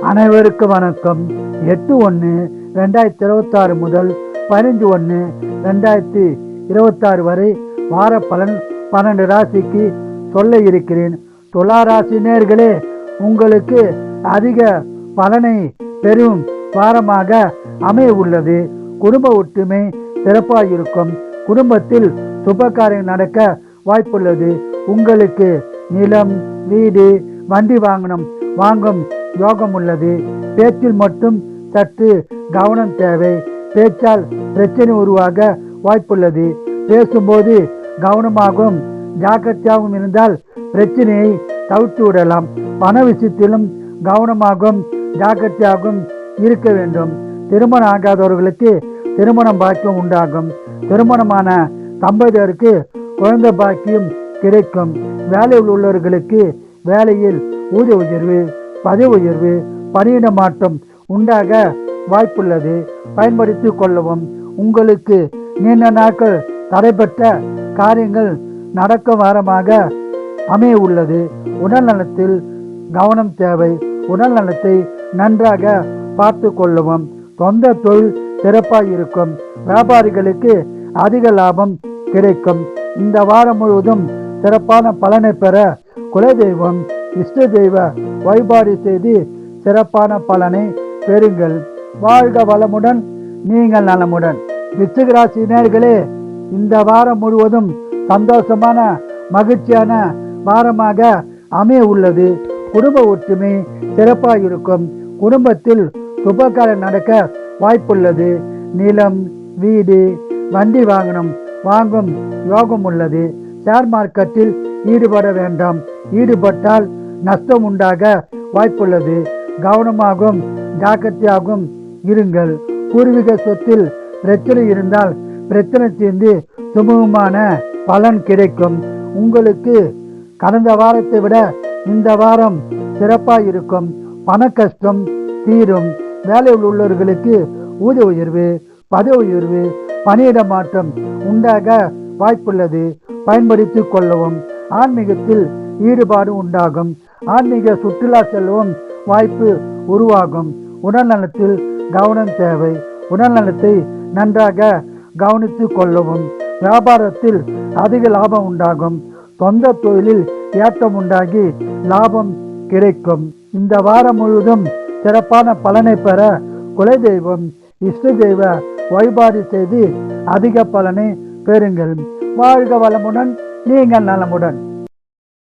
அனைவருக்கும் வணக்கம். 8/1/2026 முதல் 15/1/2026 வரை வார பலன் 12 ராசிக்கு சொல்ல இருக்கிறேன். துலா ராசி நேயர்களே, உங்களுக்கு அதிக பலனை பெறும் வாரமாக அமைய உள்ளது. குடும்ப ஒற்றுமை சிறப்பாக இருக்கும். குடும்பத்தில் சுபகாரியம் நடக்க வாய்ப்புள்ளது. உங்களுக்கு நிலம், வீடு, வண்டி வாங்கும் யோகம் உள்ளது. பேச்சில் மட்டும் சற்று கவனம் தேவை. பேச்சால் பிரச்சனை உருவாக வாய்ப்புள்ளது. பேசும்போது கவனமாகவும் ஜாக்கிரதையாகவும் இருந்தால் பிரச்சனையை தவிர்த்து விடலாம். பண விஷயத்திலும் கவனமாகவும் ஜாக்கிரதையாகவும் இருக்க வேண்டும். திருமணம் ஆகாதவர்களுக்கு திருமணம் பாக்கியம் உண்டாகும். திருமணமான தம்பதியருக்கு குழந்தை பாக்கியம் கிடைக்கும். வேலையில் உள்ளவர்களுக்கு வேலையில் ஊதிய உயர்வு, பதவி உயர்வு, பணியிட மாற்றம் உண்டாக வாய்ப்புள்ளது. பயன்படுத்திக் கொள்ளவும். உங்களுக்கு நீண்ட நாட்கள் தடைபட்ட காரியங்கள் நடக்க வாரமாக அமைய உள்ளது. உடல் நலத்தில் கவனம் தேவை. உடல் நலத்தை நன்றாக பார்த்து கொள்ளவும். சொந்த தொழில் சிறப்பாக இருக்கும். வியாபாரிகளுக்கு அதிக லாபம் கிடைக்கும். இந்த வாரம் முழுவதும் சிறப்பான பலனை பெற குலதெய்வம், இஷ்ட தெய்வ வழிபாடு செய்து சிறப்பான பலனை பெறுங்கள். வாழ்க வளமுடன், நீங்கள் நலமுடன். விருச்சிக ராசி நேயர்களே, இந்த வாரம் முழுவதும் சந்தோஷமான மகிழ்ச்சியான வாரமாக அமைய உள்ளது. குடும்ப ஒற்றுமை சிறப்பாக இருக்கும். குடும்பத்தில் சுபகாரியம் நடக்க வாய்ப்புள்ளது. நிலம், வீடு, வண்டி வாங்கும் யோகம் உள்ளது. ஷேர் மார்க்கெட்டில் ஈடுபட வேண்டாம். ஈடுபட்டால் நஷ்டம் உண்டாக வாய்ப்புள்ளது. கவனமாகவும் ஜாக்கிரதையாகவும் இருங்கள். பூர்வீக சொத்தில் பிரச்சனை இருந்தால் பிரச்சனை தீர்ந்து சுமூகமான பலன் கிடைக்கும். உங்களுக்கு கடந்த வாரத்தை விட இந்த வாரம் சிறப்பாக இருக்கும். பண கஷ்டம் தீரும். வேலையில் உள்ளவர்களுக்கு ஊதிய உயர்வு, பதவி உயர்வு, பணியிட மாற்றம் உண்டாக வாய்ப்புள்ளது. பயன்படுத்திக் கொள்ளவும். ஆன்மீகத்தில் ஈடுபாடு உண்டாகும். ஆன்மீக சுற்றுலா செல்லவும் வாய்ப்பு உருவாகும். உடல் நலத்தில் கவனம் தேவை. உடல் நலத்தை நன்றாக கவனித்துக் கொள்ளவும். வியாபாரத்தில் அதிக லாபம் உண்டாகும். சொந்த தொழிலில் ஏற்றம் உண்டாகி லாபம் கிடைக்கும். இந்த வாரம் முழுவதும் சிறப்பான பலனை பெற குலதெய்வம், இஷ்ட தெய்வ வழிபாடு செய்து அதிக பலனை பெறுங்கள். வாழ்க வளமுடன், நீங்கள் நலமுடன்.